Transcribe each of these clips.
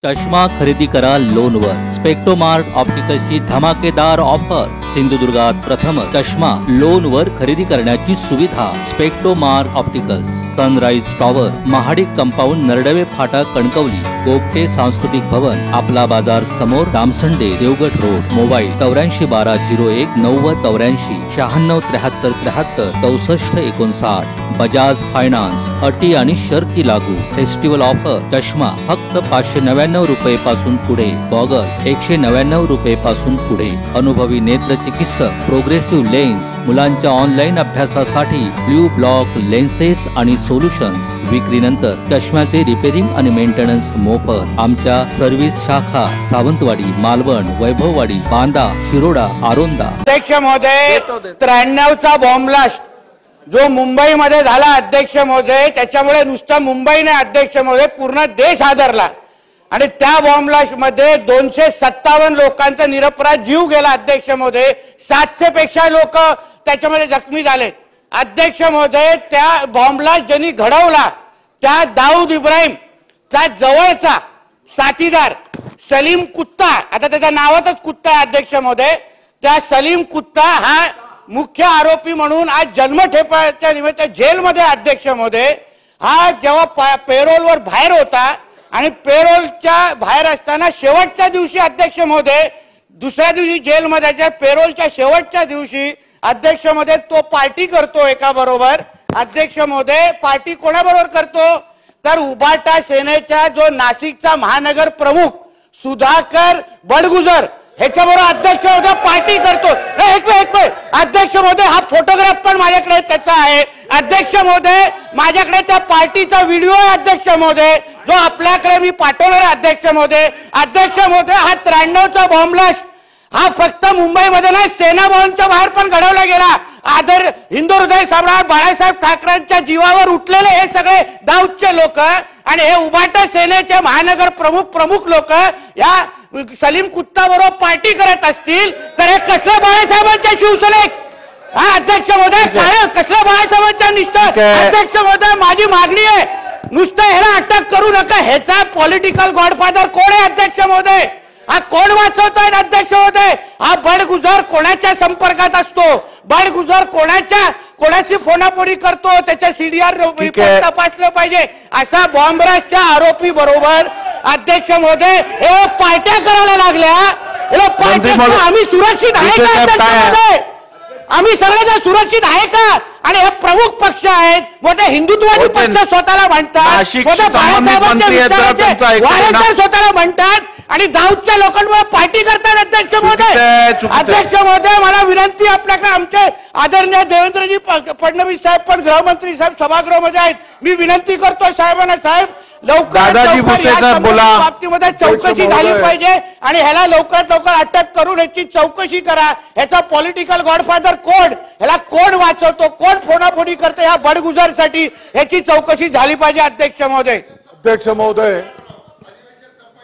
चष्मा खरेदी करा लोनवर। स्पेक्ट्रोमार्ट ऑप्टिकल्सची धमाकेदार ऑफर। सिंधुदुर्गात प्रथम चष्मा लोनवर खरेदी करण्याची सुविधा। Spectromart opticals, sunrise tower, Mahadik compound, Nardawe फाटा, कणकवली। गोगटे सांस्कृतिक भवन, आपला बाजार समोर, Damsande, Devgad road. Mobile 841201 9084 96 73 73 64 59। Bajaj finance, अटी आणि शर्ती लागू। फेस्टिवल ऑफर, चष्मा फक्त 599 रुपये पासून पुढे, गॉगल 199 रुपये पासून पुढे। अनुभवी नेत्र चिकित्सक, प्रोग्रेसिव्ह लेन्स, मुलांच्या ऑनलाईन अभ्यासासाठी ब्ल्यू ब्लॉक लेन्सेस आणि सोल्युशन्स। विक्रीनंतर चष्म्याचे रिपेरिंग आणि मेंटेनन्स मोफत। आमच्या सर्व्हिस शाखा सावंतवाडी, मालवण, वैभववाडी, बांदा, शिरोडा, आरोंदा। अध्यक्ष महोदय, 93चा बॉम्ब ब्लास्ट जो मुंबईमध्ये झाला अध्यक्ष महोदय, त्याच्यामुळे नुसतं मुंबई नाही अध्यक्ष महोदय, पूर्ण देश हादरला। आणि त्या बॉम्ब ब्लास्ट मध्ये 257 लोकांचा निरपराध जीव गेला अध्यक्ष महोदय। 700 पेक्षा लोक त्याच्यामध्ये जखमी झाले अध्यक्ष महोदय। त्या बॉम्ब ब्लास्ट ज्यांनी घडवला त्या दाऊद इब्राहिम चा जवळचा साथीदार सलीम कुत्ता, आता त्याच्या नावातच कुत्ता आहे अध्यक्ष महोदय, त्या सलीम कुत्ता हा मुख्य आरोपी म्हणून आज जन्मठेपाच्या निमित्त जेलमध्ये अध्यक्ष महोदय। हा जेव्हा पेरोलवर बाहेर होता आणि पेरोलच्या बाहेर असताना शेवटच्या दिवशी अध्यक्ष महोदय, दुसऱ्या दिवशी जेलमध्ये पेरोलच्या शेवटच्या दिवशी अध्यक्ष महोदय तो पार्टी करतो एका बरोबर। अध्यक्ष महोदय पार्टी कोणाबरोबर करतो तर उबाटा सेनेचा जो नाशिकचा महानगर प्रमुख सुधाकर बडगुजर ह्याच्याबरोबर अध्यक्ष महोदय पार्टी करतो। एक मिनिट अध्यक्ष महोदय, हा फोटोग्राफ पण माझ्याकडे त्याचा आहे अध्यक्ष महोदय। माझ्याकडे त्या पार्टीचा व्हिडिओ आहे अध्यक्ष महोदय, जो आपल्याकडे मी पाठवला आहे अध्यक्ष महोदय। अध्यक्ष महोदय, हा 93चा बॉम्ब ब्लास्ट हा फक्त मुंबईमध्ये नाही, सेना भवनच्या बाहेर पण घडवला गेला। आदर हिंदू हृदय सम्राट बाळासाहेब ठाकरेंच्या जीवावर उठलेले हे सगळे दाऊदचे लोक आणि हे उबाटा सेनेचे महानगर प्रमुख लोक या सलीम कुत्ता बरोबर पार्टी करत असतील तर हे कसलं बाळासाहेबांच्या शिवसैनिक? हा अध्यक्ष महोदय, काय कसलं बाळासाहेबांच्या निष्ठा? अध्यक्ष महोदय, माझी मागणी आहे नुसतं ह्याला अटक करू नका, ह्याचा पॉलिटिकल गॉडफादर कोण आहे अध्यक्ष महोदय? हा कोण वाचवतोय अध्यक्ष महोदय? हा बडगुजर कोणाच्या संपर्कात असतो? बडगुजर कोणाची फोनाफोनी करतो? त्याच्या सीडीआर रिपोर्ट तपासलं पाहिजे। असा बॉम्ब ब्लास्टच्या आरोपी बरोबर अध्यक्ष महोदय हे पार्ट्या करायला लागल्या। आम्ही सुरक्षित आहे का अध्यक्ष महोदय? आम्ही सगळेजण सुरक्षित आहे का? आणि हे प्रमुख पक्ष आहेत, मोठे हिंदुत्ववादी पक्ष स्वतःला म्हणतात, स्वतःला म्हणतात आणि दाऊदच्या लोकांवर पार्टी करतात अध्यक्ष महोदय। अध्यक्ष महोदय, मला विनंती आपल्याकडे, आमचे आदरणीय देवेंद्रजी फडणवीस साहेब पण गृहमंत्री साहेब सभागृहामध्ये आहेत, मी विनंती करतो साहेबांना, साहेब लवकरात बाबतीमध्ये चौकशी झाली पाहिजे आणि ह्याला लवकरात लवकर अटक करून ह्याची चौकशी करा। ह्याचा पॉलिटिकल गॉडफादर कोण, ह्याला कोण वाचवतो, कोण फोनाफोनी करतो ह्या बडगुजरसाठी, ह्याची चौकशी झाली पाहिजे अध्यक्ष महोदय। अध्यक्ष महोदय,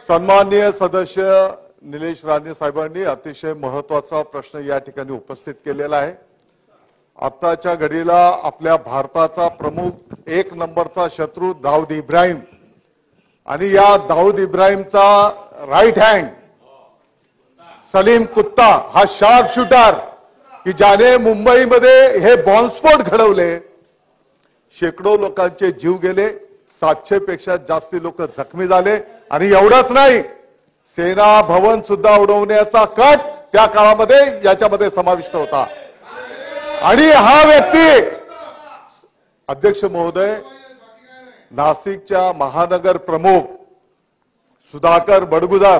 सन्माननीय सदस्य निलेश राणे साहेबांनी अतिशय महत्वाचा प्रश्न या ठिकाणी उपस्थित केलेला आहे। आताच्या घडीला आपल्या भारताचा प्रमुख एक नंबरचा शत्रू दाऊद इब्राहिम आणि या दाऊद इब्राहिमचा राईट हँड सलीम कुत्ता हा शार्प शूटर की ज्याने मुंबईमध्ये हे बॉम्बस्फोट घडवले, शेकडो लोकांचे जीव गेले, 700 पेक्षा जास्ती लोक जखमी झाले आणि एवढंच नाही, सेना भवन सुद्धा उडवण्याचा कट त्या काळामध्ये याच्यामध्ये समाविष्ट होता। आणि हा व्यक्ती अध्यक्ष महोदय, नाशिकच्या महानगर प्रमुख सुधाकर बडगुजर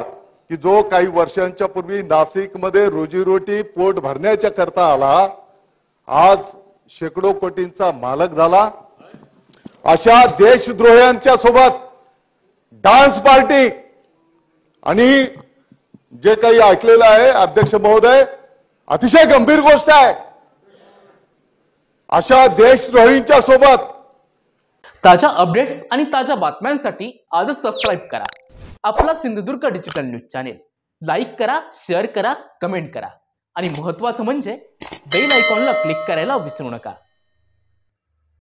की जो काही वर्षांच्या पूर्वी नाशिकमध्ये रोजीरोटी पोट भरण्याच्या करता आला, आज शेकडो कोटींचा मालक झाला। अशा देशद्रोह्यांच्या सोबत डान्स पार्टी आणि जे काही ऐकलेलं आहे अध्यक्ष महोदय, अतिशय गंभीर गोष्ट आहे। अशा देशद्रोहींच्या सोबत ताज्या अपडेट्स आणि ताज्या बातम्यांसाठी आजच सबस्क्राइब करा आपला Sindhudurg digital news channel. Like करा, शेअर करा, कमेंट करा आणि महत्त्वाचं म्हणजे बेल आयकॉनला क्लिक करायला विसरू नका।